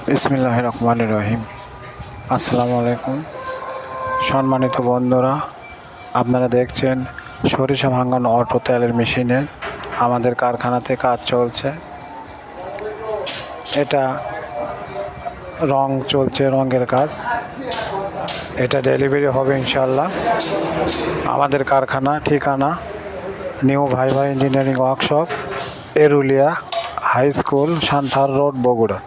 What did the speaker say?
বিসমিল্লাহির রহমানির রহিম। আসসালামু আলাইকুম সম্মানিত বন্ধুরা, আপনারা দেখছেন সরিষা ভাঙানো অটো তেলের মেশিনের আমাদের কারখানাতে কাজ চলছে। এটা রং চলছে, রঙের কাজ। এটা ডেলিভারি হবে ইনশাল্লাহ। আমাদের কারখানা ঠিকানা new Viva engineering workshop, Erulia high school, Santhar road, Bogura.